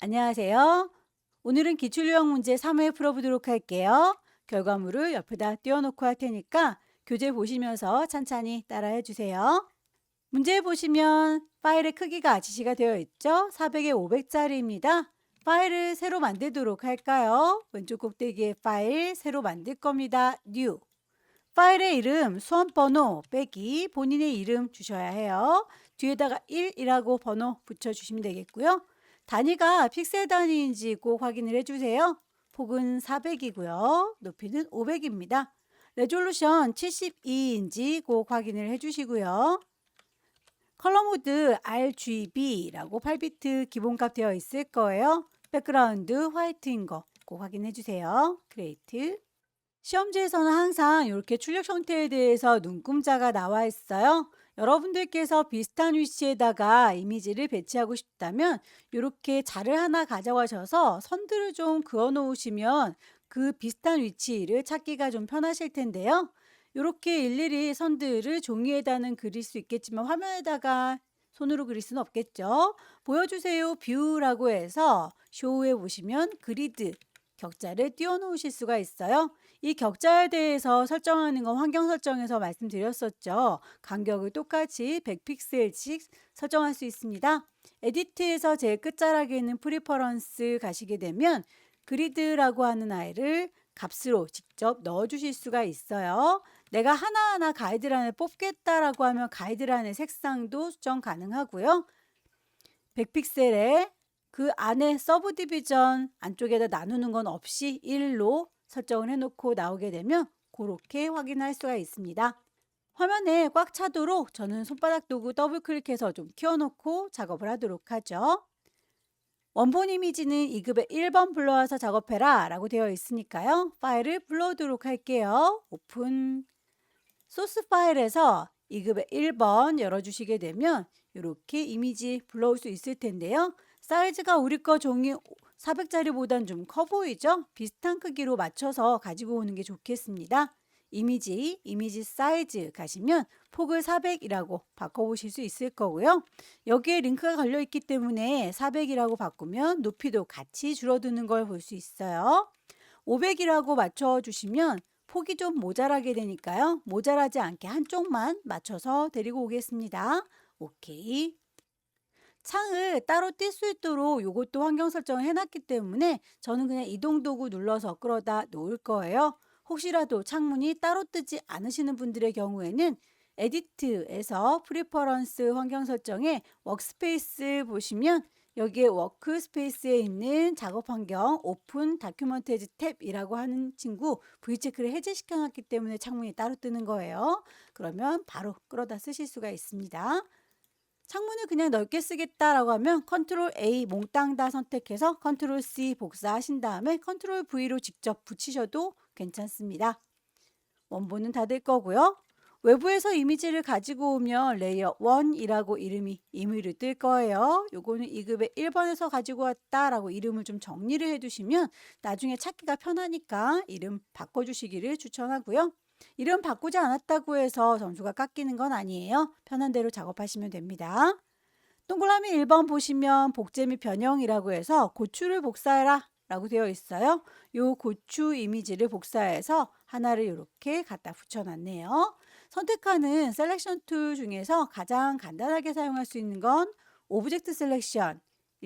안녕하세요. 오늘은 기출유형 문제 3회 풀어보도록 할게요. 결과물을 옆에다 띄워놓고 할 테니까 교재 보시면서 찬찬히 따라해 주세요. 문제 보시면 파일의 크기가 지시가 되어 있죠? 400에 500짜리입니다. 파일을 새로 만들도록 할까요? 왼쪽 꼭대기에 파일 새로 만들 겁니다. New. 파일의 이름, 수험번호 빼기 본인의 이름 주셔야 해요. 뒤에다가 1이라고 번호 붙여주시면 되겠고요. 단위가 픽셀 단위인지 꼭 확인을 해주세요. 폭은 400이고요. 높이는 500입니다. 레졸루션 72인지 꼭 확인을 해주시고요. 컬러 모드 RGB라고 8비트 기본값 되어 있을 거예요. 백그라운드 화이트인 거 꼭 확인해 주세요. 그레이트. 시험지에서는 항상 이렇게 출력 형태에 대해서 눈금자가 나와 있어요. 여러분들께서 비슷한 위치에다가 이미지를 배치하고 싶다면 이렇게 자를 하나 가져가셔서 선들을 좀 그어 놓으시면 그 비슷한 위치를 찾기가 좀 편하실 텐데요. 이렇게 일일이 선들을 종이에다는 그릴 수 있겠지만 화면에다가 손으로 그릴 수는 없겠죠. 보여주세요 뷰라고 해서 쇼에 보시면 그리드 격자를 띄워 놓으실 수가 있어요. 이 격자에 대해서 설정하는 건 환경 설정에서 말씀드렸었죠. 간격을 똑같이 100픽셀씩 설정할 수 있습니다. 에디트에서 제일 끝자락에 있는 프리퍼런스 가시게 되면 그리드라고 하는 아이를 값으로 직접 넣어 주실 수가 있어요. 내가 하나하나 가이드란을 뽑겠다라고 하면 가이드란의 색상도 수정 가능하고요. 100픽셀에 그 안에 서브 디비전 안쪽에다 나누는 건 없이 1로 설정을 해놓고 나오게 되면 그렇게 확인할 수가 있습니다. 화면에 꽉 차도록 저는 손바닥 도구 더블 클릭해서 좀 키워놓고 작업을 하도록 하죠. 원본 이미지는 2급의 1번 불러와서 작업해라 라고 되어 있으니까요. 파일을 불러오도록 할게요. 오픈. 소스 파일에서 2급의 1번 열어주시게 되면 이렇게 이미지 불러올 수 있을 텐데요. 사이즈가 우리 거 종이 400짜리보단 좀 커 보이죠? 비슷한 크기로 맞춰서 가지고 오는 게 좋겠습니다. 이미지 사이즈 가시면 폭을 400이라고 바꿔보실 수 있을 거고요. 여기에 링크가 걸려 있기 때문에 400이라고 바꾸면 높이도 같이 줄어드는 걸 볼 수 있어요. 500이라고 맞춰주시면 폭이 좀 모자라게 되니까요. 모자라지 않게 한쪽만 맞춰서 데리고 오겠습니다. 오케이. 창을 따로 뛸 수 있도록 이것도 환경 설정을 해놨기 때문에 저는 그냥 이동 도구 눌러서 끌어다 놓을 거예요. 혹시라도 창문이 따로 뜨지 않으시는 분들의 경우에는 에디트에서 프리퍼런스 환경 설정에 워크스페이스 보시면 여기에 워크스페이스에 있는 작업 환경 오픈 다큐먼테이지 탭이라고 하는 친구 V체크를 해제시켜 놨기 때문에 창문이 따로 뜨는 거예요. 그러면 바로 끌어다 쓰실 수가 있습니다. 창문을 그냥 넓게 쓰겠다라고 하면 컨트롤 A 몽땅 다 선택해서 컨트롤 C 복사하신 다음에 컨트롤 V로 직접 붙이셔도 괜찮습니다. 원본은 닫을 거고요. 외부에서 이미지를 가지고 오면 레이어 1이라고 이름이 임의로 뜰 거예요. 요거는 2급의 1번에서 가지고 왔다라고 이름을 좀 정리를 해두시면 나중에 찾기가 편하니까 이름 바꿔주시기를 추천하고요. 이름 바꾸지 않았다고 해서 점수가 깎이는 건 아니에요. 편한 대로 작업하시면 됩니다. 동그라미 1번 보시면 복제 및 변형이라고 해서 고추를 복사해라 라고 되어 있어요. 요 고추 이미지를 복사해서 하나를 이렇게 갖다 붙여놨네요. 선택하는 셀렉션 툴 중에서 가장 간단하게 사용할 수 있는 건 오브젝트 셀렉션일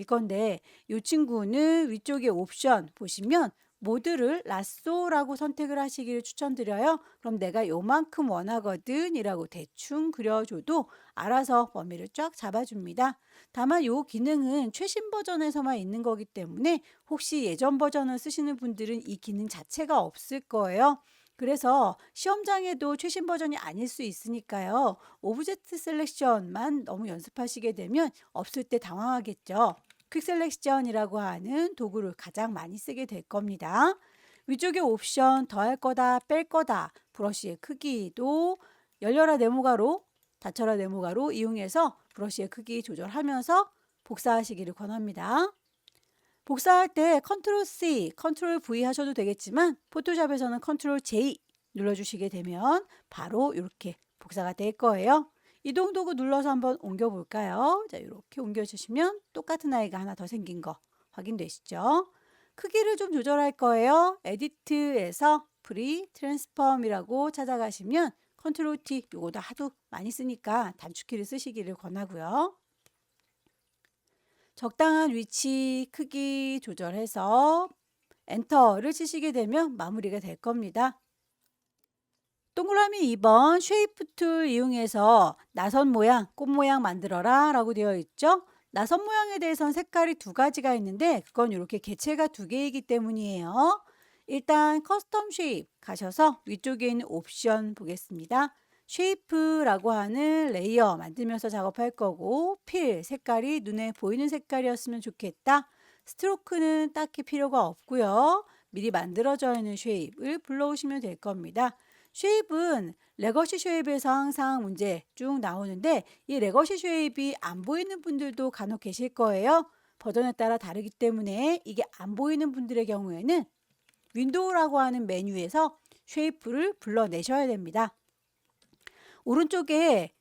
건데 이 친구는 위쪽에 옵션 보시면 모드를 라쏘라고 선택을 하시기를 추천드려요. 그럼 내가 요만큼 원하거든 이라고 대충 그려줘도 알아서 범위를 쫙 잡아줍니다. 다만 이 기능은 최신 버전에서만 있는 거기 때문에 혹시 예전 버전을 쓰시는 분들은 이 기능 자체가 없을 거예요. 그래서 시험장에도 최신 버전이 아닐 수 있으니까요. 오브젝트 셀렉션만 너무 연습하시게 되면 없을 때 당황하겠죠. 퀵 셀렉션이라고 하는 도구를 가장 많이 쓰게 될 겁니다. 위쪽에 옵션 더할 거다 뺄 거다 브러쉬의 크기도 열려라 네모가로 닫혀라 네모가로 이용해서 브러쉬의 크기 조절하면서 복사하시기를 권합니다. 복사할 때 컨트롤 C, 컨트롤 V 하셔도 되겠지만 포토샵에서는 컨트롤 J 눌러주시게 되면 바로 이렇게 복사가 될 거예요. 이동 도구 눌러서 한번 옮겨 볼까요? 자, 이렇게 옮겨 주시면 똑같은 아이가 하나 더 생긴 거 확인되시죠? 크기를 좀 조절할 거예요. 에디트에서 프리 트랜스폼이라고 찾아가시면 컨트롤 T, 요거도 하도 많이 쓰니까 단축키를 쓰시기를 권하고요. 적당한 위치 크기 조절해서 엔터를 치시게 되면 마무리가 될 겁니다. 동그라미 2번 쉐이프 툴 이용해서 나선 모양, 꽃 모양 만들어라 라고 되어 있죠. 나선 모양에 대해서는 색깔이 두 가지가 있는데 그건 이렇게 개체가 두 개이기 때문이에요. 일단 커스텀 쉐입 가셔서 위쪽에 있는 옵션 보겠습니다. 쉐이프라고 하는 레이어 만들면서 작업할 거고 필 색깔이 눈에 보이는 색깔이었으면 좋겠다. 스트로크는 딱히 필요가 없고요. 미리 만들어져 있는 쉐입을 불러오시면 될 겁니다. 쉐입은 레거시 쉐입에서 항상 문제 쭉 나오는데 이 레거시 쉐입이 안 보이는 분들도 간혹 계실 거예요. 버전에 따라 다르기 때문에 이게 안 보이는 분들의 경우에는 윈도우라고 하는 메뉴에서 쉐이프를 불러내셔야 됩니다. 오른쪽에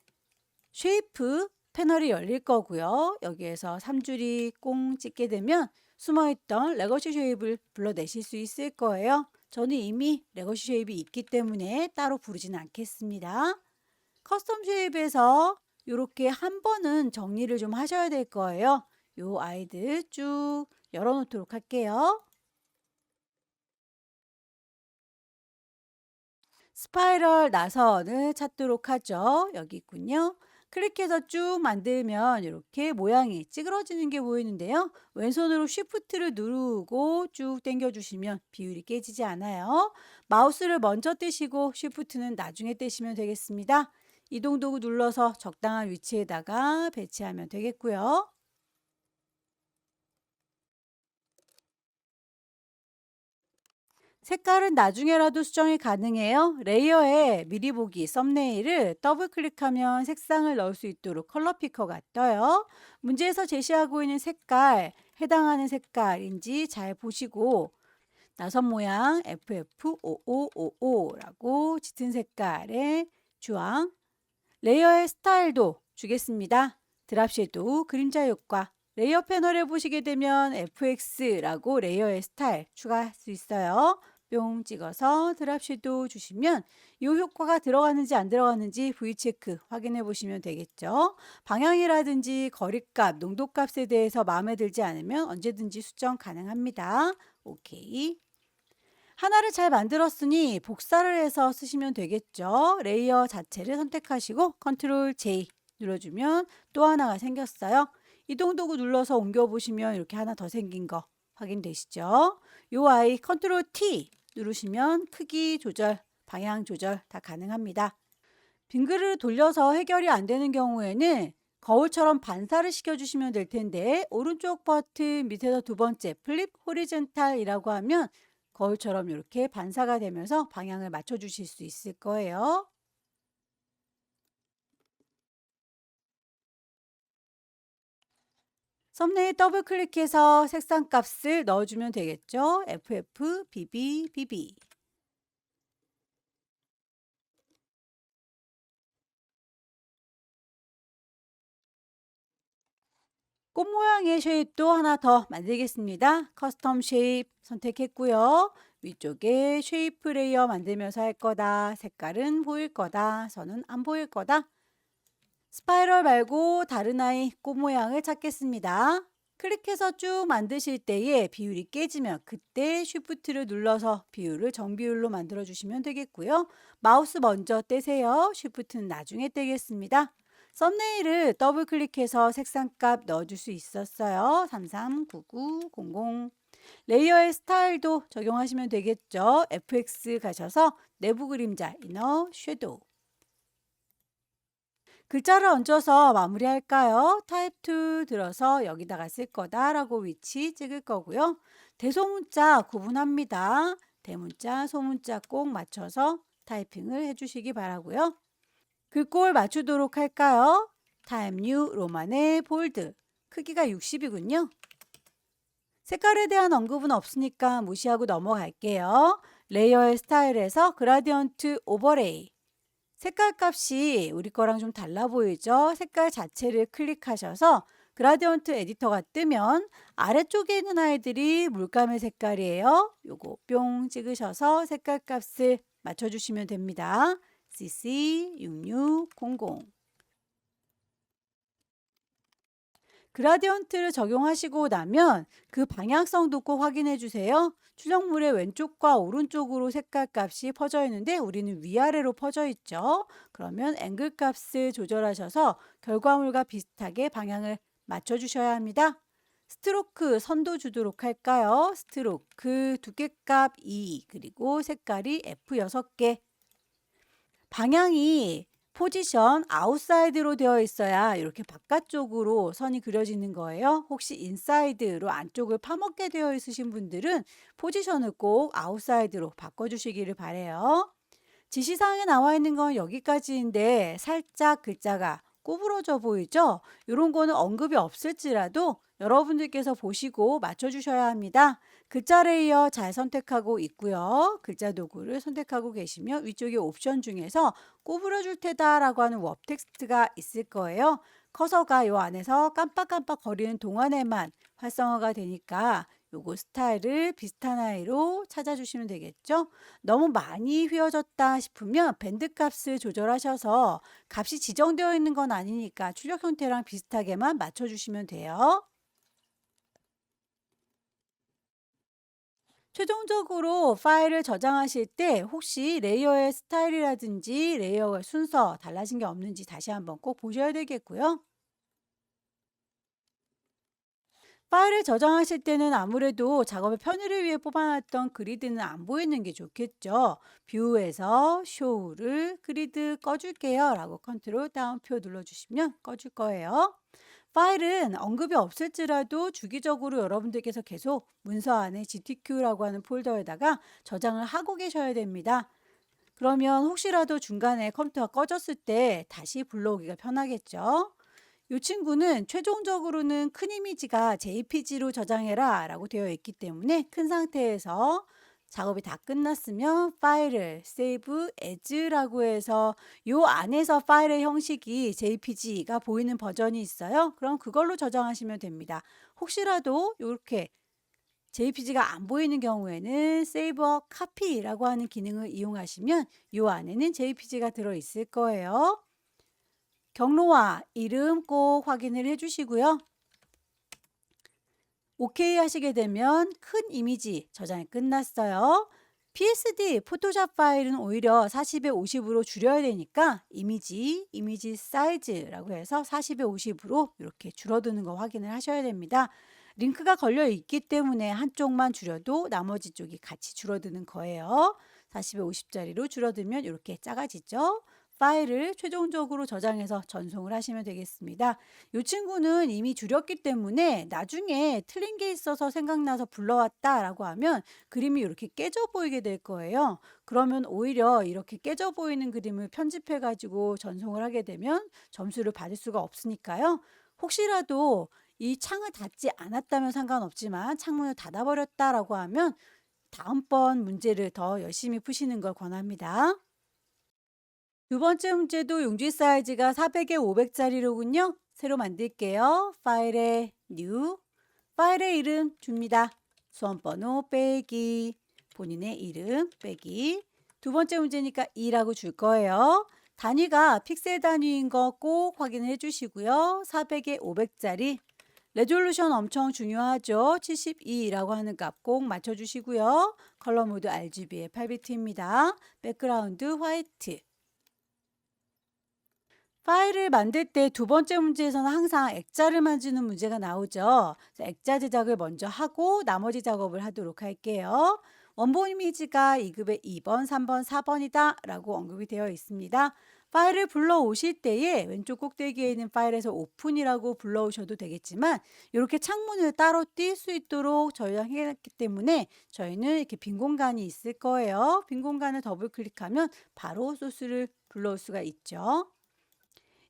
쉐이프 패널이 열릴 거고요. 여기에서 3줄이 꽁 찍게 되면 숨어있던 레거시 쉐입을 불러내실 수 있을 거예요. 저는 이미 레거시 쉐입이 있기 때문에 따로 부르지는 않겠습니다. 커스텀 쉐입에서 이렇게 한 번은 정리를 좀 하셔야 될 거예요. 요 아이들 쭉 열어놓도록 할게요. 스파이럴 나선을 찾도록 하죠. 여기 있군요. 클릭해서 쭉 만들면 이렇게 모양이 찌그러지는 게 보이는데요. 왼손으로 쉬프트를 누르고 쭉 당겨주시면 비율이 깨지지 않아요. 마우스를 먼저 떼시고 쉬프트는 나중에 떼시면 되겠습니다. 이동 도구 눌러서 적당한 위치에다가 배치하면 되겠고요. 색깔은 나중에라도 수정이 가능해요. 레이어에 미리 보기 썸네일을 더블 클릭하면 색상을 넣을 수 있도록 컬러 피커가 떠요. 문제에서 제시하고 있는 색깔, 해당하는 색깔인지 잘 보시고 나선 모양 FF5555라고 짙은 색깔의 주황, 레이어의 스타일도 주겠습니다. 드랍 섀도우, 그림자 효과, 레이어 패널에 보시게 되면 FX라고 레이어의 스타일 추가할 수 있어요. 뿅 찍어서 드랍 섀도우 주시면 이 효과가 들어가는지 안 들어가는지 V체크 확인해 보시면 되겠죠. 방향이라든지 거리값, 농도값에 대해서 마음에 들지 않으면 언제든지 수정 가능합니다. 오케이. 하나를 잘 만들었으니 복사를 해서 쓰시면 되겠죠. 레이어 자체를 선택하시고 컨트롤 J 눌러주면 또 하나가 생겼어요. 이동 도구 눌러서 옮겨 보시면 이렇게 하나 더 생긴 거 확인되시죠? 요 아이 컨트롤 T 누르시면 크기 조절, 방향 조절 다 가능합니다. 빙 그릇을 돌려서 해결이 안 되는 경우에는 거울처럼 반사를 시켜주시면 될 텐데 오른쪽 버튼 밑에서 두 번째 플립 호리젠탈이라고 하면 거울처럼 이렇게 반사가 되면서 방향을 맞춰주실 수 있을 거예요. 썸네일 더블 클릭해서 색상 값을 넣어주면 되겠죠. FF, BB, BB. 꽃 모양의 쉐입도 하나 더 만들겠습니다. 커스텀 쉐입 선택했고요. 위쪽에 쉐이프 레이어 만들면서 할 거다. 색깔은 보일 거다. 선은 안 보일 거다. 스파이럴 말고 다른 아이 꽃 모양을 찾겠습니다. 클릭해서 쭉 만드실 때에 비율이 깨지면 그때 쉬프트를 눌러서 비율을 정비율로 만들어 주시면 되겠고요. 마우스 먼저 떼세요. 쉬프트는 나중에 떼겠습니다. 썸네일을 더블 클릭해서 색상값 넣어줄 수 있었어요. 339900. 레이어의 스타일도 적용하시면 되겠죠. FX 가셔서 내부 그림자 이너 섀도우. 글자를 얹어서 마무리할까요? 타입 툴 들어서 여기다가 쓸 거다라고 위치 찍을 거고요. 대소문자 구분합니다. 대문자, 소문자 꼭 맞춰서 타이핑을 해주시기 바라고요. 글꼴 맞추도록 할까요? 타임 뉴 로만의 볼드 크기가 60이군요. 색깔에 대한 언급은 없으니까 무시하고 넘어갈게요. 레이어의 스타일에서 그라디언트 오버레이 색깔 값이 우리 거랑 좀 달라 보이죠? 색깔 자체를 클릭하셔서 그라디언트 에디터가 뜨면 아래쪽에 있는 아이들이 물감의 색깔이에요. 요거 뿅 찍으셔서 색깔 값을 맞춰주시면 됩니다. CC6600. 그라디언트를 적용하시고 나면 그 방향성도 꼭 확인해 주세요. 출력물의 왼쪽과 오른쪽으로 색깔 값이 퍼져 있는데 우리는 위아래로 퍼져 있죠. 그러면 앵글 값을 조절하셔서 결과물과 비슷하게 방향을 맞춰 주셔야 합니다. 스트로크 선도 주도록 할까요? 스트로크 두께값 2 그리고 색깔이 F 6개. 방향이 포지션 아웃사이드로 되어 있어야 이렇게 바깥쪽으로 선이 그려지는 거예요. 혹시 인사이드로 안쪽을 파먹게 되어 있으신 분들은 포지션을 꼭 아웃사이드로 바꿔주시기를 바래요. 지시사항에 나와 있는 건 여기까지인데 살짝 글자가 구부러져 보이죠? 이런 거는 언급이 없을지라도 여러분들께서 보시고 맞춰주셔야 합니다. 글자 레이어 잘 선택하고 있고요. 글자 도구를 선택하고 계시면 위쪽에 옵션 중에서 구부러질 테다라고 하는 웹 텍스트가 있을 거예요. 커서가 이 안에서 깜빡깜빡 거리는 동안에만 활성화가 되니까 요거 스타일을 비슷한 아이로 찾아주시면 되겠죠. 너무 많이 휘어졌다 싶으면 밴드 값을 조절하셔서 값이 지정되어 있는 건 아니니까 출력 형태랑 비슷하게만 맞춰주시면 돼요. 최종적으로 파일을 저장하실 때 혹시 레이어의 스타일이라든지 레이어의 순서 달라진 게 없는지 다시 한번 꼭 보셔야 되겠고요. 파일을 저장하실 때는 아무래도 작업의 편의를 위해 뽑아놨던 그리드는 안 보이는 게 좋겠죠. 뷰에서 쇼를 그리드 꺼줄게요 라고 컨트롤 다운표 눌러주시면 꺼줄 거예요. 파일은 언급이 없을지라도 주기적으로 여러분들께서 계속 문서 안에 GTQ라고 하는 폴더에다가 저장을 하고 계셔야 됩니다. 그러면 혹시라도 중간에 컴퓨터가 꺼졌을 때 다시 불러오기가 편하겠죠. 이 친구는 최종적으로는 큰 이미지가 JPG로 저장해라 라고 되어 있기 때문에 큰 상태에서 작업이 다 끝났으면 파일을 Save As라고 해서 이 안에서 파일의 형식이 JPG가 보이는 버전이 있어요. 그럼 그걸로 저장하시면 됩니다. 혹시라도 이렇게 JPG가 안 보이는 경우에는 Save a Copy라고 하는 기능을 이용하시면 이 안에는 JPG가 들어있을 거예요. 경로와 이름 꼭 확인을 해주시고요. OK 하시게 되면 큰 이미지 저장이 끝났어요. PSD, 포토샵 파일은 오히려 40에 50으로 줄여야 되니까 이미지 사이즈라고 해서 40에 50으로 이렇게 줄어드는 거 확인을 하셔야 됩니다. 링크가 걸려 있기 때문에 한쪽만 줄여도 나머지 쪽이 같이 줄어드는 거예요. 40에 50짜리로 줄어들면 이렇게 작아지죠. 파일을 최종적으로 저장해서 전송을 하시면 되겠습니다. 이 친구는 이미 줄였기 때문에 나중에 틀린 게 있어서 생각나서 불러왔다라고 하면 그림이 이렇게 깨져 보이게 될 거예요. 그러면 오히려 이렇게 깨져 보이는 그림을 편집해 가지고 전송을 하게 되면 점수를 받을 수가 없으니까요. 혹시라도 이 창을 닫지 않았다면 상관없지만 창문을 닫아버렸다라고 하면 다음번 문제를 더 열심히 푸시는 걸 권합니다. 두 번째 문제도 용지 사이즈가 400에 500짜리로군요. 새로 만들게요. 파일에 New, 파일의 이름 줍니다. 수험번호 빼기, 본인의 이름 빼기. 두 번째 문제니까 2라고 줄 거예요. 단위가 픽셀 단위인 거 꼭 확인해 주시고요. 400에 500짜리. 레졸루션 엄청 중요하죠. 72라고 하는 값 꼭 맞춰주시고요. 컬러 모드 RGB의 8비트입니다. 백그라운드 화이트. 파일을 만들 때 두 번째 문제에서는 항상 액자를 만드는 문제가 나오죠. 액자 제작을 먼저 하고 나머지 작업을 하도록 할게요. 원본 이미지가 2급의 2번, 3번, 4번이다 라고 언급이 되어 있습니다. 파일을 불러오실 때에 왼쪽 꼭대기에 있는 파일에서 오픈이라고 불러오셔도 되겠지만 이렇게 창문을 따로 띌 수 있도록 저장했기 때문에 저희는 이렇게 빈 공간이 있을 거예요. 빈 공간을 더블 클릭하면 바로 소스를 불러올 수가 있죠.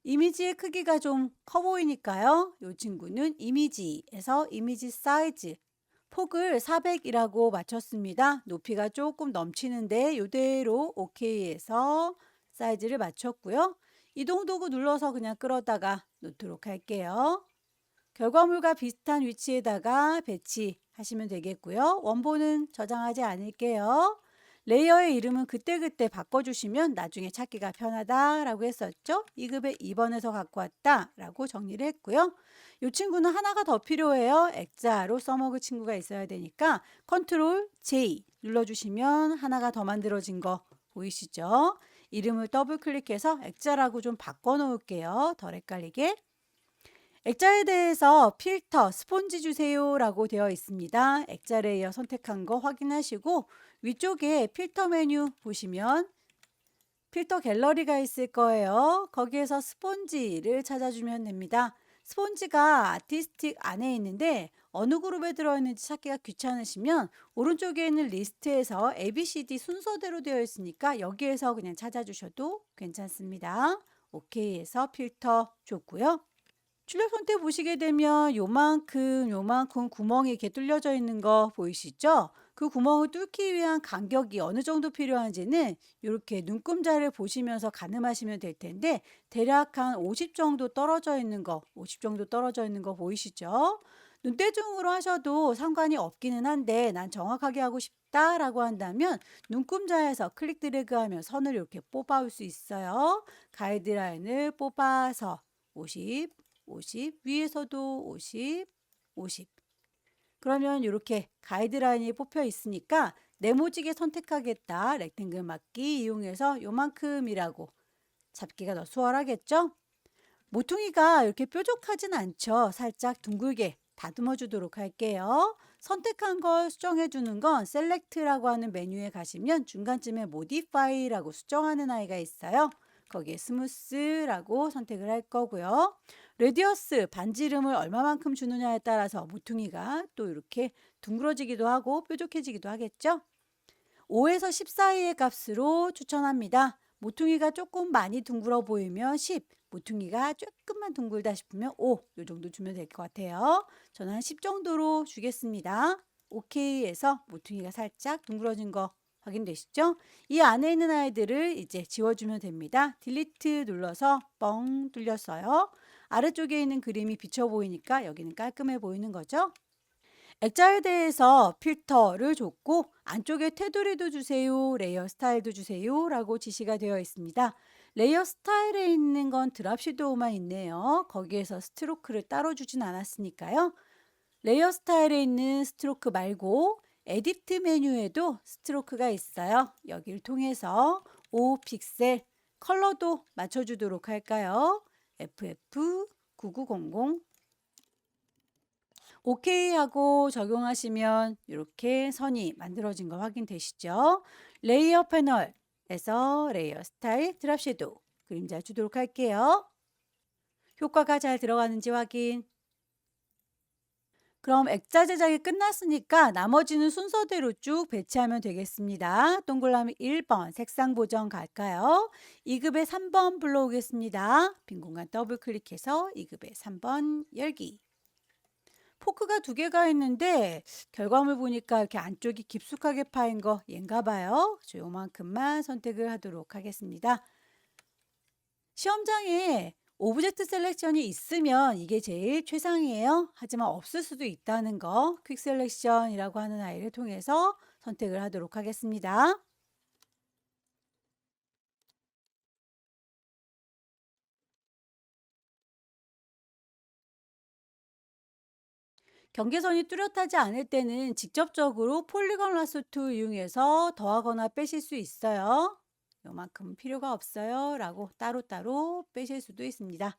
이미지의 크기가 좀 커 보이니까요. 이 친구는 이미지에서 이미지 사이즈 폭을 400이라고 맞췄습니다. 높이가 조금 넘치는데 이대로 OK에서 사이즈를 맞췄고요. 이동 도구 눌러서 그냥 끌어다가 놓도록 할게요. 결과물과 비슷한 위치에다가 배치하시면 되겠고요. 원본은 저장하지 않을게요. 레이어의 이름은 그때그때 바꿔주시면 나중에 찾기가 편하다라고 했었죠. 2급에 2번에서 갖고 왔다라고 정리를 했고요. 이 친구는 하나가 더 필요해요. 액자로 써먹을 친구가 있어야 되니까 컨트롤 J 눌러주시면 하나가 더 만들어진 거 보이시죠? 이름을 더블 클릭해서 액자라고 좀 바꿔 놓을게요. 덜 헷갈리게. 액자에 대해서 필터, 스폰지 주세요 라고 되어 있습니다. 액자 레이어 선택한 거 확인하시고 위쪽에 필터 메뉴 보시면 필터 갤러리가 있을 거예요. 거기에서 스폰지를 찾아주면 됩니다. 스폰지가 아티스틱 안에 있는데 어느 그룹에 들어있는지 찾기가 귀찮으시면 오른쪽에 있는 리스트에서 ABCD 순서대로 되어 있으니까 여기에서 그냥 찾아주셔도 괜찮습니다. 오케이에서 필터 줬고요. 출력 선택 보시게 되면 요만큼 구멍이 이렇게 뚫려져 있는 거 보이시죠? 그 구멍을 뚫기 위한 간격이 어느 정도 필요한지는 이렇게 눈금자를 보시면서 가늠하시면 될 텐데 대략 한 50 정도 떨어져 있는 거, 50 정도 떨어져 있는 거 보이시죠? 눈대중으로 하셔도 상관이 없기는 한데 난 정확하게 하고 싶다라고 한다면 눈금자에서 클릭 드래그하면 선을 이렇게 뽑아올 수 있어요. 가이드라인을 뽑아서 50, 50, 위에서도 50, 50. 그러면 이렇게 가이드라인이 뽑혀 있으니까 네모지게 선택하겠다. 렉탱글 막기 이용해서 요만큼이라고 잡기가 더 수월하겠죠? 모퉁이가 이렇게 뾰족하진 않죠. 살짝 둥글게 다듬어 주도록 할게요. 선택한 걸 수정해 주는 건 셀렉트라고 하는 메뉴에 가시면 중간쯤에 모디파이라고 수정하는 아이가 있어요. 거기에 스무스라고 선택을 할 거고요. 레디어스 반지름을 얼마만큼 주느냐에 따라서 모퉁이가 또 이렇게 둥그러지기도 하고 뾰족해지기도 하겠죠. 5에서 10 사이의 값으로 추천합니다. 모퉁이가 조금 많이 둥글어 보이면 10, 모퉁이가 조금만 둥글다 싶으면 5, 이 정도 주면 될 것 같아요. 저는 한 10 정도로 주겠습니다. 오케이에서 모퉁이가 살짝 둥그러진 거 확인되시죠? 이 안에 있는 아이들을 이제 지워주면 됩니다. 딜리트 눌러서 뻥 뚫렸어요. 아래쪽에 있는 그림이 비쳐 보이니까 여기는 깔끔해 보이는 거죠? 액자에 대해서 필터를 줬고 안쪽에 테두리도 주세요, 레이어 스타일도 주세요 라고 지시가 되어 있습니다. 레이어 스타일에 있는 건 드랍 섀도우만 있네요. 거기에서 스트로크를 따로 주진 않았으니까요. 레이어 스타일에 있는 스트로크 말고 에디트 메뉴에도 스트로크가 있어요. 여기를 통해서 5픽셀 컬러도 맞춰주도록 할까요? FF9900 오케이 하고 적용하시면 이렇게 선이 만들어진 거 확인되시죠? 레이어 패널에서 레이어 스타일 드랍 섀도우 그림자 주도록 할게요. 효과가 잘 들어가는지 확인. 그럼 액자 제작이 끝났으니까 나머지는 순서대로 쭉 배치하면 되겠습니다. 동그라미 1번 색상 보정 갈까요? 2급에 3번 불러오겠습니다. 빈 공간 더블 클릭해서 2급에 3번 열기. 포크가 두 개가 있는데 결과물 보니까 이렇게 안쪽이 깊숙하게 파인 거 얘인가 봐요. 요만큼만 선택을 하도록 하겠습니다. 시험장에 오브젝트 셀렉션이 있으면 이게 제일 최상이에요. 하지만 없을 수도 있다는 거 퀵 셀렉션이라고 하는 아이를 통해서 선택을 하도록 하겠습니다. 경계선이 뚜렷하지 않을 때는 직접적으로 폴리건 라sso 툴 이용해서 더하거나 빼실 수 있어요. 요만큼 필요가 없어요 라고 따로따로 빼실 수도 있습니다.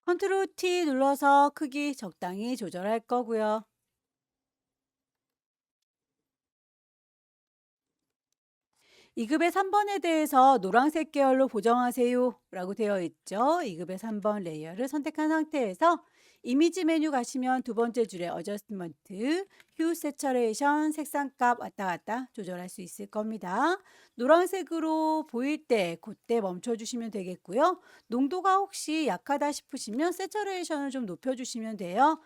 컨트롤 T 눌러서 크기 적당히 조절할 거고요. 2급의 3번에 대해서 노란색 계열로 보정하세요 라고 되어 있죠. 2급의 3번 레이어를 선택한 상태에서 이미지 메뉴 가시면 두 번째 줄에 어저스트먼트, 휴 세처레이션, 색상값 왔다 갔다 조절할 수 있을 겁니다. 노란색으로 보일 때 그때 멈춰주시면 되겠고요. 농도가 혹시 약하다 싶으시면 세처레이션을 좀 높여주시면 돼요.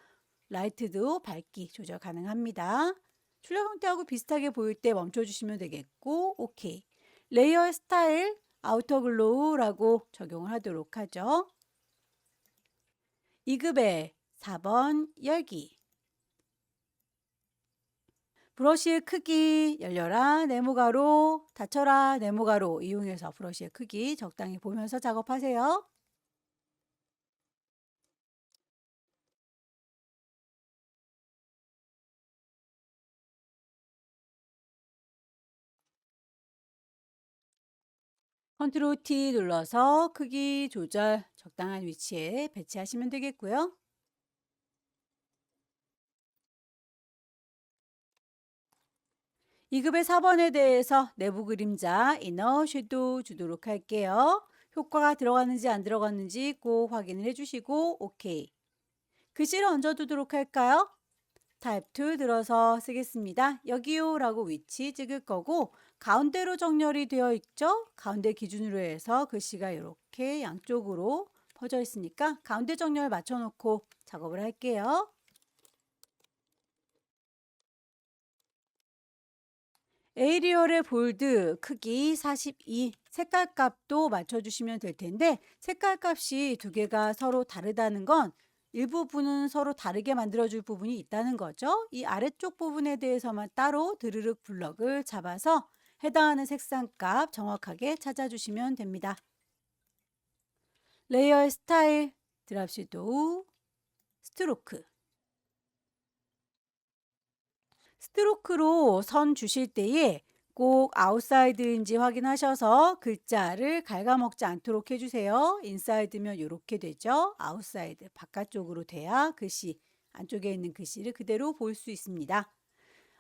라이트도 밝기 조절 가능합니다. 출력 형태하고 비슷하게 보일 때 멈춰주시면 되겠고, 오케이. 레이어의 스타일, 아우터 글로우라고 적용을 하도록 하죠. 2급의 4번 열기. 브러쉬의 크기 열려라 네모가로, 닫혀라 네모가로 이용해서 브러쉬의 크기 적당히 보면서 작업하세요. 컨트롤 T 눌러서 크기 조절 적당한 위치에 배치하시면 되겠고요. 이급의 4번에 대해서 내부 그림자 이너 섀도우 주도록 할게요. 효과가 들어갔는지 안 들어갔는지 꼭 확인을 해주시고 오케이. 글씨를 얹어두도록 할까요? 타입 2 들어서 쓰겠습니다. 여기요 라고 위치 찍을 거고 가운데로 정렬이 되어 있죠? 가운데 기준으로 해서 글씨가 이렇게 양쪽으로 퍼져 있으니까 가운데 정렬 맞춰놓고 작업을 할게요. 에이리얼의 볼드 크기 42 색깔 값도 맞춰주시면 될 텐데 색깔 값이 두 개가 서로 다르다는 건 일부분은 서로 다르게 만들어줄 부분이 있다는 거죠. 이 아래쪽 부분에 대해서만 따로 드르륵 블럭을 잡아서 해당하는 색상 값 정확하게 찾아주시면 됩니다. 레이어의 스타일, 드랍 섀도우, 스트로크. 스트로크로 선 주실 때에 꼭 아웃사이드인지 확인하셔서 글자를 갉아먹지 않도록 해주세요. 인사이드면 이렇게 되죠. 아웃사이드, 바깥쪽으로 돼야 글씨, 안쪽에 있는 글씨를 그대로 볼 수 있습니다.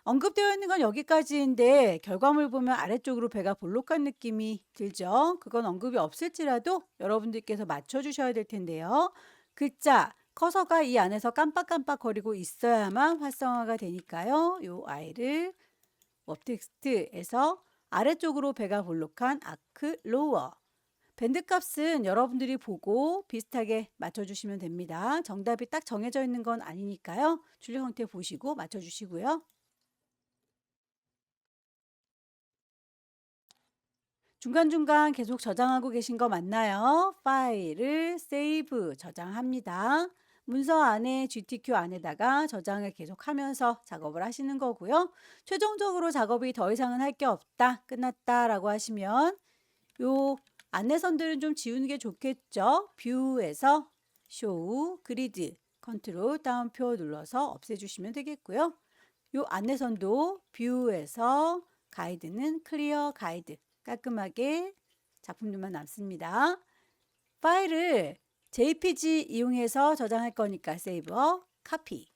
언급되어 있는 건 여기까지인데 결과물 보면 아래쪽으로 배가 볼록한 느낌이 들죠. 그건 언급이 없을지라도 여러분들께서 맞춰주셔야 될 텐데요. 글자, 커서가 이 안에서 깜빡깜빡거리고 있어야만 활성화가 되니까요. 이 아이를 웹텍스트에서 아래쪽으로 배가 볼록한 아크 로어. 밴드 값은 여러분들이 보고 비슷하게 맞춰주시면 됩니다. 정답이 딱 정해져 있는 건 아니니까요. 출력 형태 보시고 맞춰주시고요. 중간중간 계속 저장하고 계신 거 맞나요? 파일을 세이브 저장합니다. 문서 안에 GTQ 안에다가 저장을 계속하면서 작업을 하시는 거고요. 최종적으로 작업이 더 이상은 할 게 없다, 끝났다 라고 하시면 요 안내선들은 좀 지우는 게 좋겠죠. 뷰에서 쇼, 그리드, 컨트롤 다운표 눌러서 없애주시면 되겠고요. 요 안내선도 뷰에서 가이드는 클리어 가이드 깔끔하게 작품들만 남습니다. 파일을 JPG 이용해서 저장할 거니까 세이버, 카피.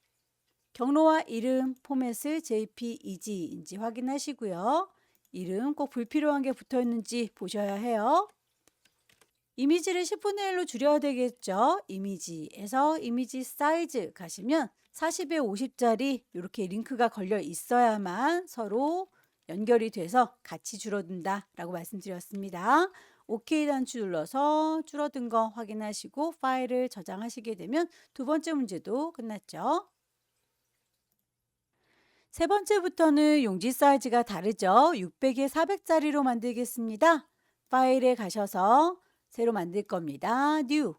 경로와 이름, 포맷을 JPEG인지 확인하시고요. 이름 꼭 불필요한 게 붙어 있는지 보셔야 해요. 이미지를 10분의 1로 줄여야 되겠죠. 이미지에서 이미지 사이즈 가시면 40에 50짜리 이렇게 링크가 걸려 있어야만 서로 연결이 돼서 같이 줄어든다 라고 말씀드렸습니다. OK 단추 눌러서 줄어든 거 확인하시고 파일을 저장하시게 되면 두 번째 문제도 끝났죠. 세 번째부터는 용지 사이즈가 다르죠. 600에 400짜리로 만들겠습니다. 파일에 가셔서 새로 만들 겁니다. New.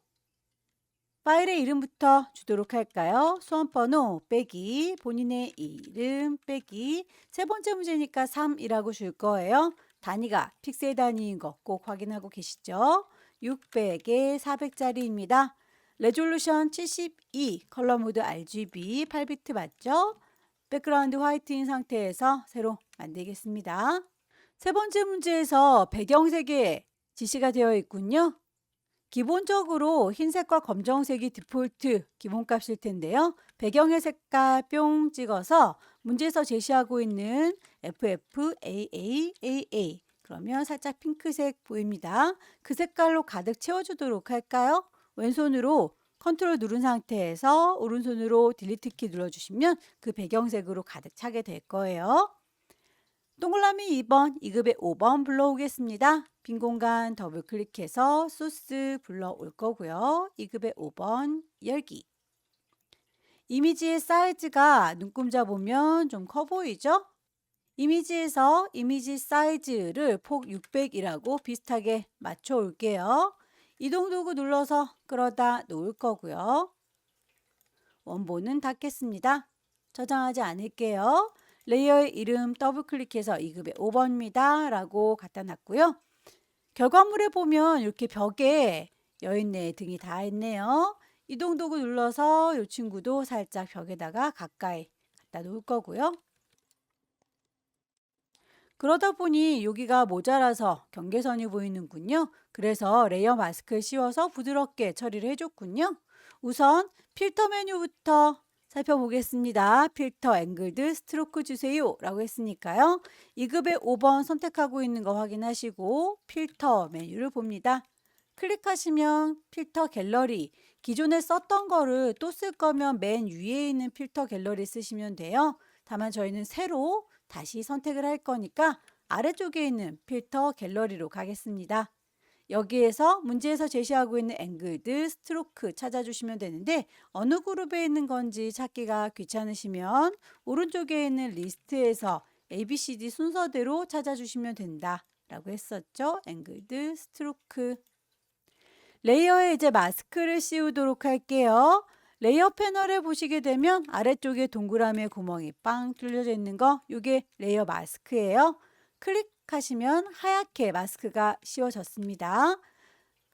파일의 이름부터 주도록 할까요? 수험번호 빼기 본인의 이름 빼기 세 번째 문제니까 3이라고 줄 거예요. 단위가 픽셀 단위인 거 꼭 확인하고 계시죠? 600에 400짜리입니다. 레졸루션 72 컬러 모드 RGB 8비트 맞죠? 백그라운드 화이트인 상태에서 새로 만들겠습니다. 세 번째 문제에서 배경색에 지시가 되어 있군요. 기본적으로 흰색과 검정색이 디폴트 기본값일 텐데요. 배경의 색깔 뿅 찍어서 문제에서 제시하고 있는 FFAAAA 그러면 살짝 핑크색 보입니다. 그 색깔로 가득 채워주도록 할까요? 왼손으로 컨트롤 누른 상태에서 오른손으로 딜리트 키 눌러주시면 그 배경색으로 가득 차게 될 거예요. 동그라미 2번, 2급의 5번 불러오겠습니다. 빈 공간 더블 클릭해서 소스 불러올 거고요. 2급의 5번 열기. 이미지의 사이즈가 눈금자 보면 좀 커 보이죠? 이미지에서 이미지 사이즈를 폭 600이라고 비슷하게 맞춰 올게요. 이동 도구 눌러서 끌어다 놓을 거고요. 원본은 닫겠습니다. 저장하지 않을게요. 레이어의 이름 더블 클릭해서 2급의 5번입니다. 라고 갖다 놨고요. 결과물에 보면 이렇게 벽에 여인네 등이 다 있네요. 이동 도구 눌러서 이 친구도 살짝 벽에다가 가까이 갖다 놓을 거고요. 그러다 보니 여기가 모자라서 경계선이 보이는군요. 그래서 레이어 마스크를 씌워서 부드럽게 처리를 해줬군요. 우선 필터 메뉴부터 살펴보겠습니다. 필터 앵글드 스트로크 주세요 라고 했으니까요. 2급의 5번 선택하고 있는 거 확인하시고 필터 메뉴를 봅니다. 클릭하시면 필터 갤러리, 기존에 썼던 거를 또 쓸 거면 맨 위에 있는 필터 갤러리 쓰시면 돼요. 다만 저희는 새로 다시 선택을 할 거니까 아래쪽에 있는 필터 갤러리로 가겠습니다. 여기에서 문제에서 제시하고 있는 앵글드 스트로크 찾아주시면 되는데 어느 그룹에 있는 건지 찾기가 귀찮으시면 오른쪽에 있는 리스트에서 ABCD 순서대로 찾아주시면 된다 라고 했었죠. 앵글드 스트로크. 레이어에 이제 마스크를 씌우도록 할게요. 레이어 패널에 보시게 되면 아래쪽에 동그라미 구멍이 빵 뚫려져 있는 거, 이게 레이어 마스크예요. 클릭하시면 하얗게 마스크가 씌워졌습니다.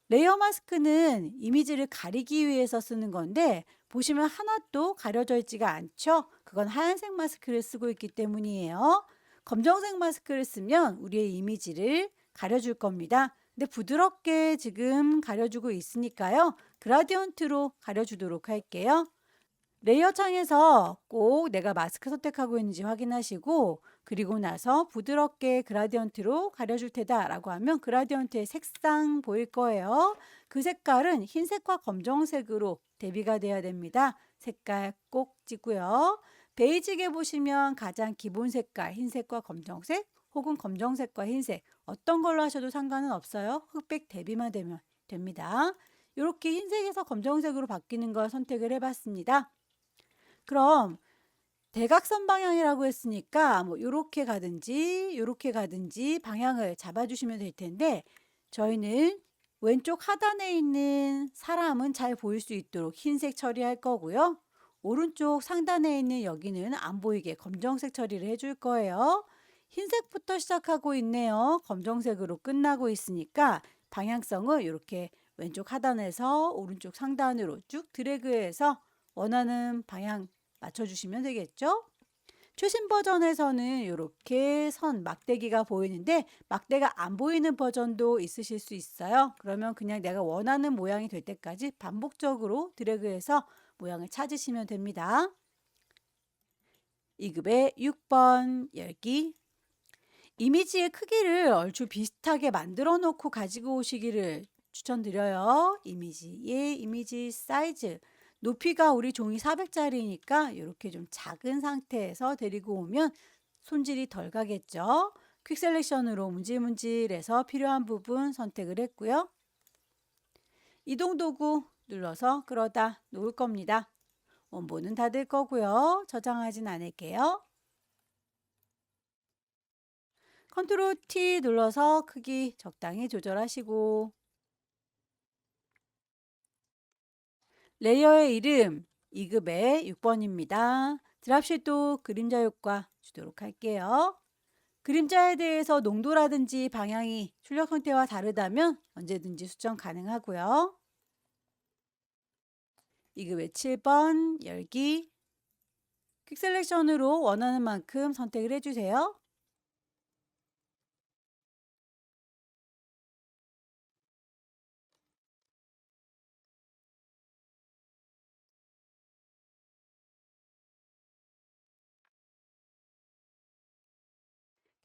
레이어 마스크는 이미지를 가리기 위해서 쓰는 건데 보시면 하나도 가려져 있지가 않죠. 그건 하얀색 마스크를 쓰고 있기 때문이에요. 검정색 마스크를 쓰면 우리의 이미지를 가려줄 겁니다. 근데 부드럽게 지금 가려주고 있으니까요. 그라디언트로 가려주도록 할게요. 레이어 창에서 꼭 내가 마스크 선택하고 있는지 확인하시고 그리고 나서 부드럽게 그라디언트로 가려줄 테다 라고 하면 그라디언트의 색상 보일 거예요. 그 색깔은 흰색과 검정색으로 대비가 돼야 됩니다. 색깔 꼭 찍고요. 베이직에 보시면 가장 기본 색깔 흰색과 검정색 혹은 검정색과 흰색 어떤 걸로 하셔도 상관은 없어요. 흑백 대비만 되면 됩니다. 이렇게 흰색에서 검정색으로 바뀌는 걸 선택을 해봤습니다. 그럼 대각선 방향이라고 했으니까 뭐 이렇게 가든지 이렇게 가든지 방향을 잡아주시면 될 텐데 저희는 왼쪽 하단에 있는 사람은 잘 보일 수 있도록 흰색 처리할 거고요. 오른쪽 상단에 있는 여기는 안 보이게 검정색 처리를 해줄 거예요. 흰색부터 시작하고 있네요. 검정색으로 끝나고 있으니까 방향성을 이렇게 왼쪽 하단에서 오른쪽 상단으로 쭉 드래그해서 원하는 방향 맞춰주시면 되겠죠? 최신 버전에서는 이렇게 선 막대기가 보이는데 막대가 안 보이는 버전도 있으실 수 있어요. 그러면 그냥 내가 원하는 모양이 될 때까지 반복적으로 드래그해서 모양을 찾으시면 됩니다. 2급의 6번 열기. 이미지의 크기를 얼추 비슷하게 만들어 놓고 가지고 오시기를 추천드려요. 이미지의 이미지 사이즈. 높이가 우리 종이 400짜리니까 이렇게 좀 작은 상태에서 데리고 오면 손질이 덜 가겠죠. 퀵 셀렉션으로 문질문질해서 필요한 부분 선택을 했고요. 이동 도구 눌러서 끌어다 놓을 겁니다. 원본은 닫을 거고요. 저장하진 않을게요. 컨트롤 T 눌러서 크기 적당히 조절하시고 레이어의 이름 2급의 6번입니다. 드랍쉐도 그림자 효과 주도록 할게요. 그림자에 대해서 농도라든지 방향이 출력 형태와 다르다면 언제든지 수정 가능하고요. 2급의 7번 열기. 퀵 셀렉션으로 원하는 만큼 선택을 해주세요.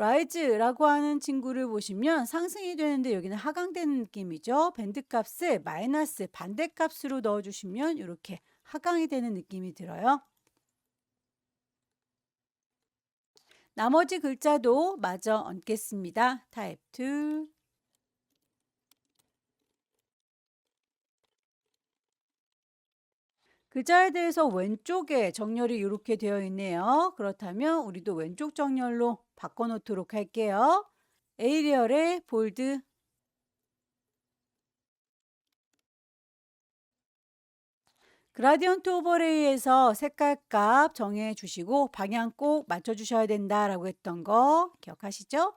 rise라고 하는 친구를 보시면 상승이 되는데 여기는 하강되는 느낌이죠. 밴드 값을 마이너스 반대값으로 넣어주시면 이렇게 하강이 되는 느낌이 들어요. 나머지 글자도 마저 얹겠습니다. 타입 2. 글자에 대해서 왼쪽에 정렬이 이렇게 되어 있네요. 그렇다면 우리도 왼쪽 정렬로 바꿔놓도록 할게요. 에이리얼의 볼드, 그라디언트 오버레이에서 색깔 값 정해 주시고 방향 꼭 맞춰 주셔야 된다라고 했던 거 기억하시죠?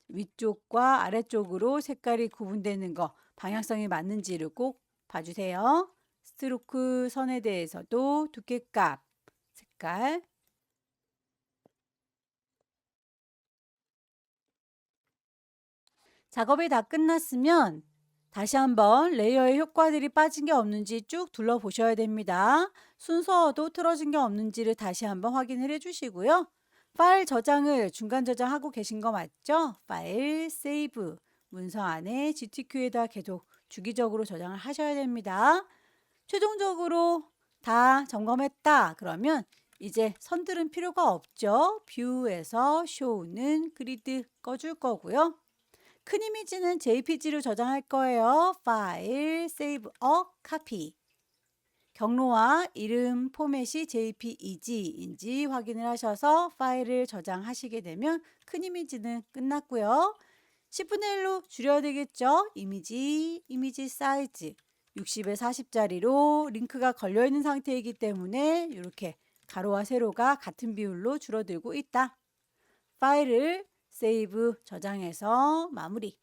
위쪽과 아래쪽으로 색깔이 구분되는 거 방향성이 맞는지를 꼭 봐주세요. 스트로크 선에 대해서도 두께값, 색깔, 작업이 다 끝났으면 다시 한번 레이어의 효과들이 빠진 게 없는지 쭉 둘러보셔야 됩니다. 순서도 틀어진 게 없는지를 다시 한번 확인을 해주시고요. 파일 저장을 중간 저장하고 계신 거 맞죠? 파일, 세이브, 문서 안에 GTQ에다 계속 주기적으로 저장을 하셔야 됩니다. 최종적으로 다 점검했다. 그러면 이제 선들은 필요가 없죠. 뷰에서 show는 그리드 꺼줄 거고요. 큰 이미지는 JPG로 저장할 거예요. 파일, Save a Copy. 경로와 이름 포맷이 JPEG인지 확인을 하셔서 파일을 저장하시게 되면 큰 이미지는 끝났고요. 10분의 1로 줄여야 되겠죠? 이미지 사이즈 60에 40짜리로 링크가 걸려있는 상태이기 때문에 이렇게 가로와 세로가 같은 비율로 줄어들고 있다. 파일을 세이브 저장해서 마무리.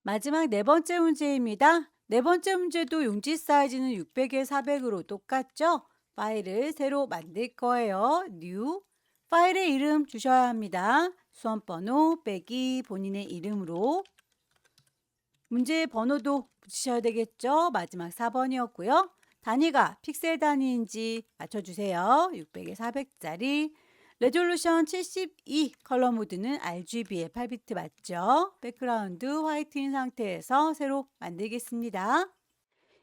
마지막 네 번째 문제입니다. 네 번째 문제도 용지 사이즈는 600에 400으로 똑같죠? 파일을 새로 만들 거예요. New. 파일의 이름 주셔야 합니다. 수험번호 빼기 본인의 이름으로. 문제의 번호도 붙이셔야 되겠죠? 마지막 4번이었고요. 단위가 픽셀 단위인지 맞춰주세요. 600에 400짜리. 레졸루션 72 컬러 모드는 RGB의 8비트 맞죠? 백그라운드 화이트인 상태에서 새로 만들겠습니다.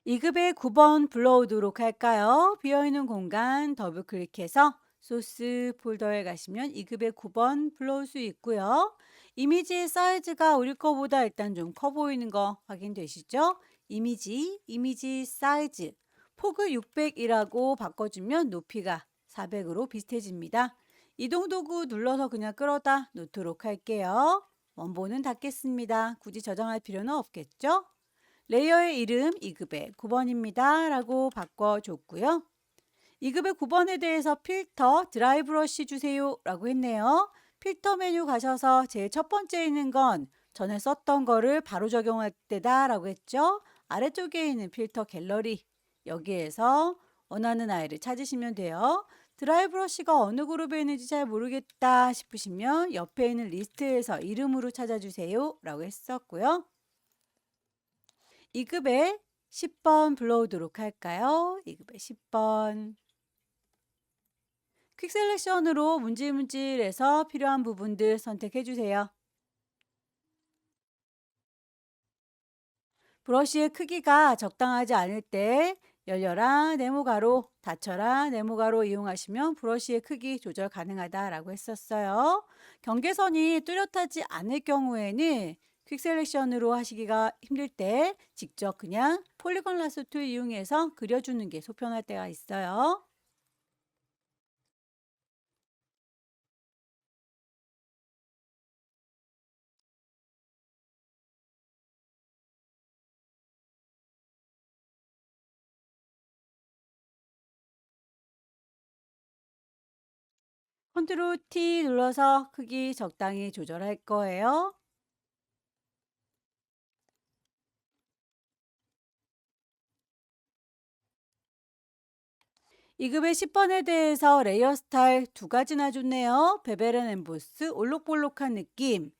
2급의 9번 불러오도록 할까요? 비어있는 공간 더블 클릭해서 소스 폴더에 가시면 2급의 9번 불러올 수 있고요. 이미지의 사이즈가 우리 거보다 일단 좀 커 보이는 거 확인되시죠? 이미지 사이즈 폭을 600이라고 바꿔주면 높이가 400으로 비슷해집니다. 이동도구 눌러서 그냥 끌어다 놓도록 할게요. 원본은 닫겠습니다. 굳이 저장할 필요는 없겠죠? 레이어의 이름 2급의 9번입니다. 라고 바꿔줬고요. 2급의 9번에 대해서 필터 드라이 브러쉬 주세요 라고 했네요. 필터 메뉴 가셔서 제일 첫 번째 있는 건 전에 썼던 거를 바로 적용할 때다 라고 했죠. 아래쪽에 있는 필터 갤러리 여기에서 원하는 아이를 찾으시면 돼요. 드라이 브러쉬가 어느 그룹에 있는지 잘 모르겠다 싶으시면 옆에 있는 리스트에서 이름으로 찾아주세요 라고 했었고요. 2급에 10번 불러오도록 할까요? 2급에 10번. 퀵 셀렉션으로 문질문질해서 필요한 부분들 선택해 주세요. 브러쉬의 크기가 적당하지 않을 때 열려라 네모가로, 닫혀라 네모가로 이용하시면 브러쉬의 크기 조절 가능하다라고 했었어요. 경계선이 뚜렷하지 않을 경우에는 퀵 셀렉션으로 하시기가 힘들 때 직접 그냥 폴리곤 라소 툴 이용해서 그려주는 게 소편할 때가 있어요. 컨트롤 T 눌러서 크기 적당히 조절할 거예요. 2급의 10번에 대해서 레이어 스타일 두 가지나 줬네요. 베벨 앤 엠보스, 올록볼록한 느낌.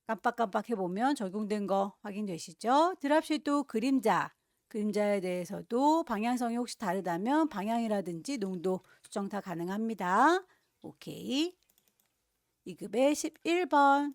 깜빡깜빡 해보면 적용된 거 확인되시죠? 드랍 섀도우 그림자 그림자에 대해서도 방향성이 혹시 다르다면 방향이라든지 농도 수정 다 가능합니다. 오케이. 2급의 11번.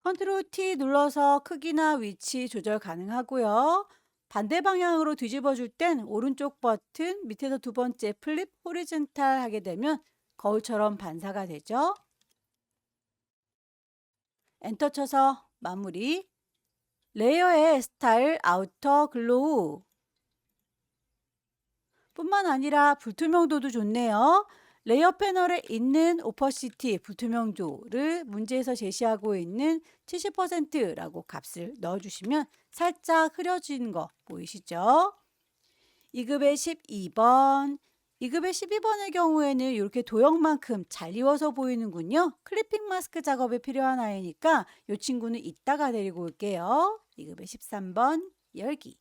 컨트롤 T 눌러서 크기나 위치 조절 가능하고요. 반대 방향으로 뒤집어 줄 땐 오른쪽 버튼 밑에서 두 번째 플립 호리젠탈 하게 되면 거울처럼 반사가 되죠. 엔터 쳐서 마무리. 레이어의 스타일 아우터 글로우 뿐만 아니라 불투명도도 좋네요. 레이어 패널에 있는 오퍼시티 불투명도를 문제에서 제시하고 있는 70%라고 값을 넣어주시면 살짝 흐려진 거 보이시죠? 2급의 12번. 2급의 12번의 경우에는 이렇게 도형만큼 잘 이워서 보이는군요. 클리핑 마스크 작업에 필요한 아이니까 이 친구는 이따가 데리고 올게요. 2급의 13번 열기.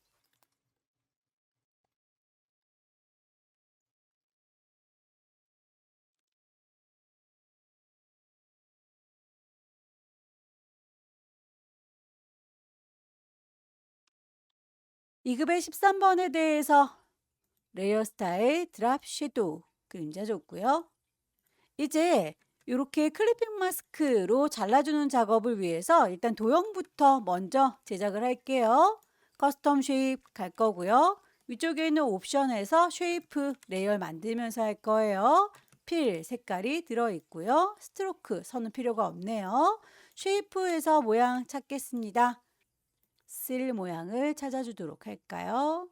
2급의 13번에 대해서 레이어 스타일 드랍 섀도우 그림자 줬고요. 이제 이렇게 클리핑 마스크로 잘라주는 작업을 위해서 일단 도형부터 먼저 제작을 할게요. 커스텀 쉐입 갈 거고요. 위쪽에 있는 옵션에서 쉐이프 레이어 만들면서 할 거예요. 필 색깔이 들어있고요. 스트로크 선은 필요가 없네요. 쉐이프에서 모양 찾겠습니다. 쓸 모양을 찾아주도록 할까요?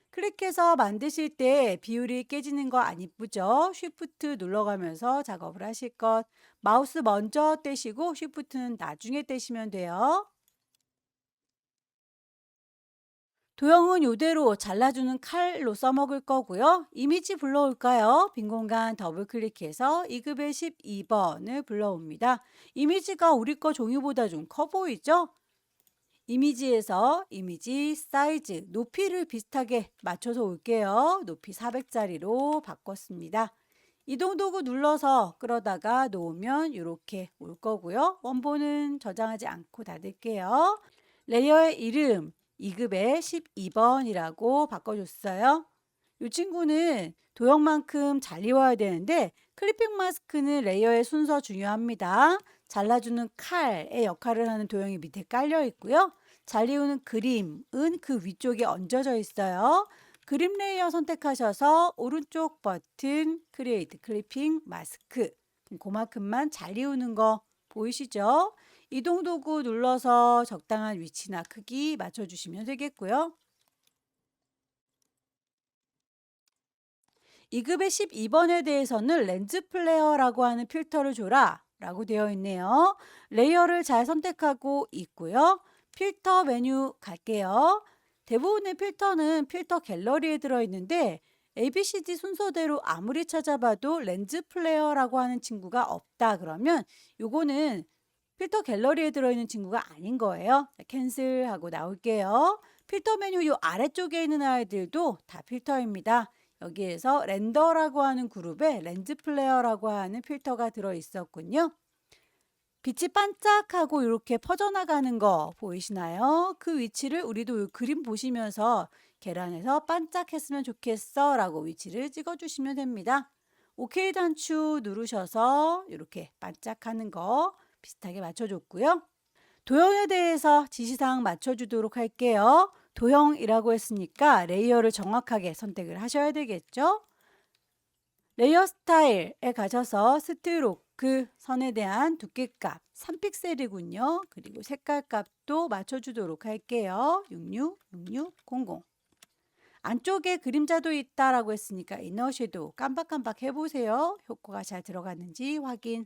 클릭해서 만드실 때 비율이 깨지는 거 안 이쁘죠? 쉬프트 눌러가면서 작업을 하실 것. 마우스 먼저 떼시고 쉬프트는 나중에 떼시면 돼요. 도형은 이대로 잘라주는 칼로 써먹을 거고요. 이미지 불러올까요? 빈 공간 더블 클릭해서 2급의 12번을 불러옵니다. 이미지가 우리 거 종이보다 좀 커 보이죠? 이미지에서 이미지 사이즈, 높이를 비슷하게 맞춰서 올게요. 높이 400짜리로 바꿨습니다. 이동 도구 눌러서 끌어다가 놓으면 이렇게 올 거고요. 원본은 저장하지 않고 닫을게요. 레이어의 이름 2급의 12번이라고 바꿔줬어요. 이 친구는 도형만큼 잘 이워야 되는데 클리핑 마스크는 레이어의 순서 중요합니다. 잘라주는 칼의 역할을 하는 도형이 밑에 깔려 있고요. 잘 이우는 그림은 그 위쪽에 얹어져 있어요. 그림 레이어 선택하셔서 오른쪽 버튼 크리에이트 클리핑 마스크 그만큼만 잘 이우는 거 보이시죠? 이동 도구 눌러서 적당한 위치나 크기 맞춰주시면 되겠고요. 2급의 12번에 대해서는 렌즈 플레어라고 하는 필터를 줘라 라고 되어 있네요. 레이어를 잘 선택하고 있고요. 필터 메뉴 갈게요. 대부분의 필터는 필터 갤러리에 들어있는데 ABCD 순서대로 아무리 찾아봐도 렌즈 플레어라고 하는 친구가 없다 그러면 요거는 필터 갤러리에 들어있는 친구가 아닌 거예요. 캔슬하고 나올게요. 필터 메뉴 요 아래쪽에 있는 아이들도 다 필터입니다. 여기에서 렌더라고 하는 그룹에 렌즈 플레어라고 하는 필터가 들어 있었군요. 빛이 반짝하고 이렇게 퍼져나가는 거 보이시나요? 그 위치를 우리도 이 그림 보시면서 계란에서 반짝했으면 좋겠어 라고 위치를 찍어주시면 됩니다. OK 단추 누르셔서 이렇게 반짝하는 거 비슷하게 맞춰줬고요. 도형에 대해서 지시사항 맞춰주도록 할게요. 도형이라고 했으니까 레이어를 정확하게 선택을 하셔야 되겠죠? 레이어 스타일에 가셔서 스트로크 선에 대한 두께값 3픽셀이군요. 그리고 색깔 값도 맞춰주도록 할게요. 66, 66, 00. 안쪽에 그림자도 있다라고 했으니까 이너 섀도우 깜박깜박 해보세요. 효과가 잘 들어갔는지 확인.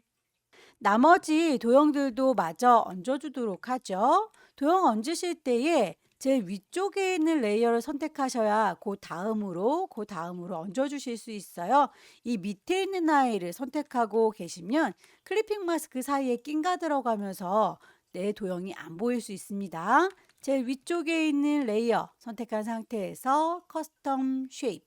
나머지 도형들도 마저 얹어주도록 하죠. 도형 얹으실 때에 제일 위쪽에 있는 레이어를 선택하셔야 그 다음으로 얹어주실 수 있어요. 이 밑에 있는 아이를 선택하고 계시면 클리핑 마스크 사이에 낀가 들어가면서 내 도형이 안 보일 수 있습니다. 제일 위쪽에 있는 레이어 선택한 상태에서 커스텀 쉐이프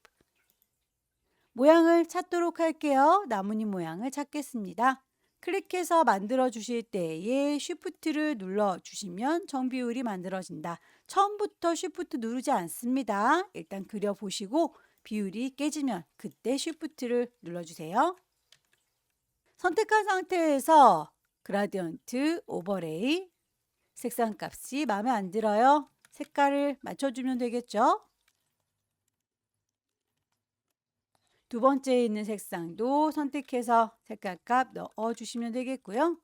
모양을 찾도록 할게요. 나뭇잎 모양을 찾겠습니다. 클릭해서 만들어 주실 때에 Shift를 눌러 주시면 정비율이 만들어진다. 처음부터 Shift 누르지 않습니다. 일단 그려 보시고 비율이 깨지면 그때 Shift를 눌러 주세요. 선택한 상태에서 그라디언트 오버레이 색상 값이 마음에 안 들어요. 색깔을 맞춰주면 되겠죠. 두 번째에 있는 색상도 선택해서 색깔값 넣어주시면 되겠고요.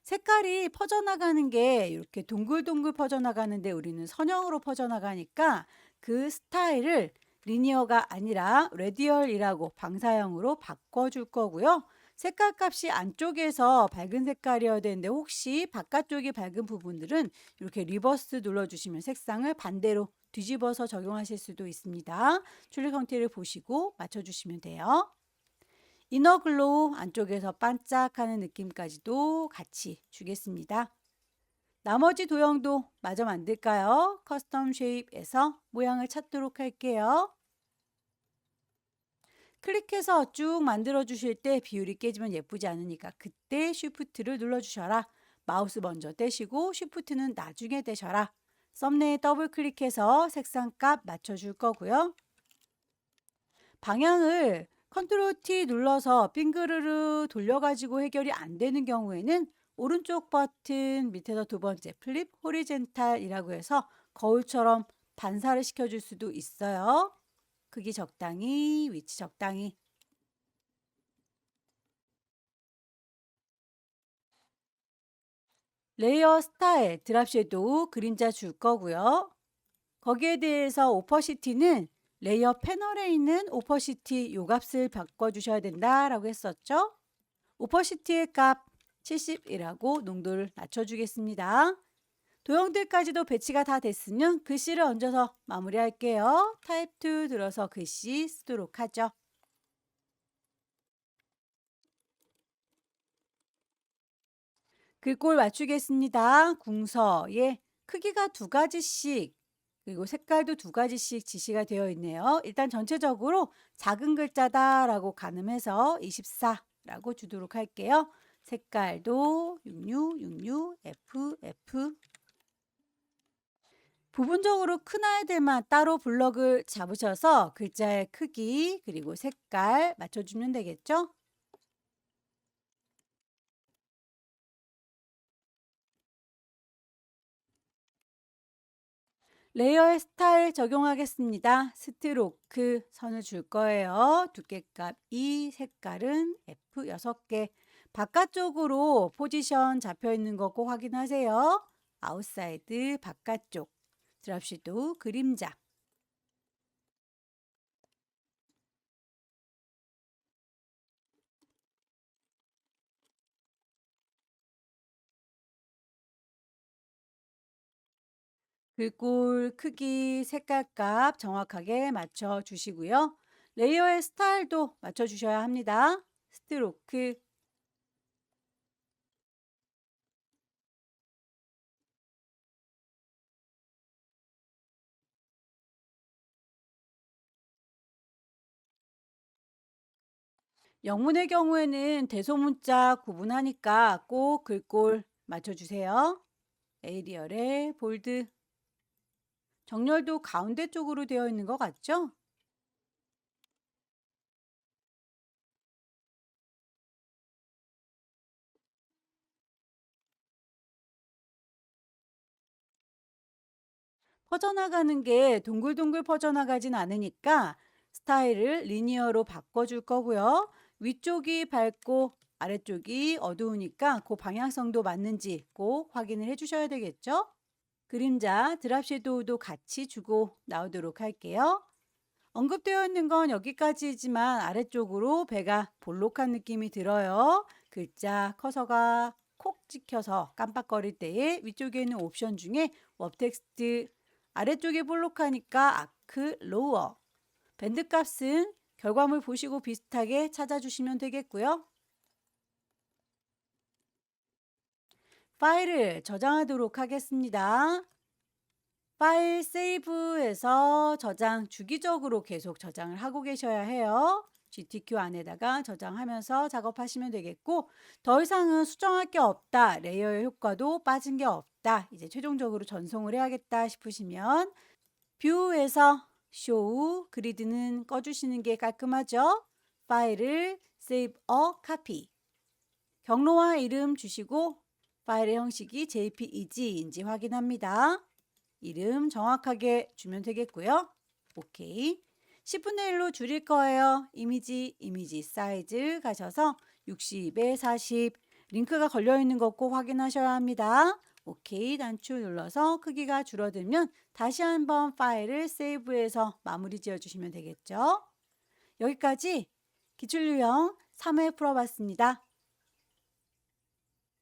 색깔이 퍼져나가는 게 이렇게 동글동글 퍼져나가는데 우리는 선형으로 퍼져나가니까 그 스타일을 리니어가 아니라 레디얼이라고 방사형으로 바꿔줄 거고요. 색깔 값이 안쪽에서 밝은 색깔이어야 되는데 혹시 바깥쪽이 밝은 부분들은 이렇게 리버스 눌러주시면 색상을 반대로 뒤집어서 적용하실 수도 있습니다. 출력 형태를 보시고 맞춰주시면 돼요. 이너 글로우 안쪽에서 반짝하는 느낌까지도 같이 주겠습니다. 나머지 도형도 마저 만들까요? 커스텀 쉐입에서 모양을 찾도록 할게요. 클릭해서 쭉 만들어 주실 때 비율이 깨지면 예쁘지 않으니까 그때 Shift를 눌러 주셔라. 마우스 먼저 떼시고 Shift는 나중에 떼셔라. 썸네일 더블 클릭해서 색상 값 맞춰 줄 거고요. 방향을 컨트롤 T 눌러서 빙그르르 돌려가지고 해결이 안 되는 경우에는 오른쪽 버튼 밑에서 두 번째 플립 호리젠탈이라고 해서 거울처럼 반사를 시켜줄 수도 있어요. 크기 적당히, 위치 적당히. 레이어 스타일, 드랍 섀도우, 그림자 줄 거고요. 거기에 대해서 오퍼시티는 레이어 패널에 있는 오퍼시티 요 값을 바꿔주셔야 된다라고 했었죠. 오퍼시티의 값 70이라고 농도를 낮춰주겠습니다. 도형들까지도 배치가 다 됐으면 글씨를 얹어서 마무리할게요. 타입 2 들어서 글씨 쓰도록 하죠. 글꼴 맞추겠습니다. 궁서에 크기가 두 가지씩 그리고 색깔도 두 가지씩 지시가 되어 있네요. 일단 전체적으로 작은 글자다라고 가늠해서 24라고 주도록 할게요. 색깔도 66, 66, FF 부분적으로 큰 아이들만 따로 블럭을 잡으셔서 글자의 크기 그리고 색깔 맞춰주면 되겠죠? 레이어의 스타일 적용하겠습니다. 스트로크 선을 줄 거예요. 두께값 2, 색깔은 F 6개. 바깥쪽으로 포지션 잡혀 있는 거 꼭 확인하세요. 아웃사이드 바깥쪽. 드랍 섀도우 그림자. 글꼴 크기, 색깔값 정확하게 맞춰 주시고요. 레이어의 스타일도 맞춰 주셔야 합니다. 스트로크 영문의 경우에는 대소문자 구분하니까 꼭 글꼴 맞춰주세요. 에이리얼의 볼드 정렬도 가운데 쪽으로 되어 있는 것 같죠? 퍼져나가는 게 동글동글 퍼져나가진 않으니까 스타일을 리니어로 바꿔줄 거고요. 위쪽이 밝고 아래쪽이 어두우니까 그 방향성도 맞는지 꼭 확인을 해주셔야 되겠죠? 그림자 드랍 섀도우도 같이 주고 나오도록 할게요. 언급되어 있는 건 여기까지지만 아래쪽으로 배가 볼록한 느낌이 들어요. 글자 커서가 콕 찍혀서 깜빡거릴 때에 위쪽에 있는 옵션 중에 웹 텍스트 아래쪽에 볼록하니까 아크 로어 밴드 값은 결과물 보시고 비슷하게 찾아주시면 되겠고요. 파일을 저장하도록 하겠습니다. 파일 세이브해서 저장 주기적으로 계속 저장을 하고 계셔야 해요. GTQ 안에다가 저장하면서 작업하시면 되겠고 더 이상은 수정할 게 없다. 레이어의 효과도 빠진 게 없다. 이제 최종적으로 전송을 해야겠다 싶으시면 뷰에서 쇼 그리드는 꺼주시는 게 깔끔하죠. 파일을 Save a Copy 경로와 이름 주시고 파일의 형식이 JPEG인지 확인합니다. 이름 정확하게 주면 되겠고요. 오케이. 10분의 1로 줄일 거예요. 이미지 사이즈 가셔서 60에 40 링크가 걸려있는 거 꼭 확인하셔야 합니다. 오케이 단추 눌러서 크기가 줄어들면 다시 한번 파일을 세이브해서 마무리 지어주시면 되겠죠. 여기까지 기출유형 3회 풀어봤습니다.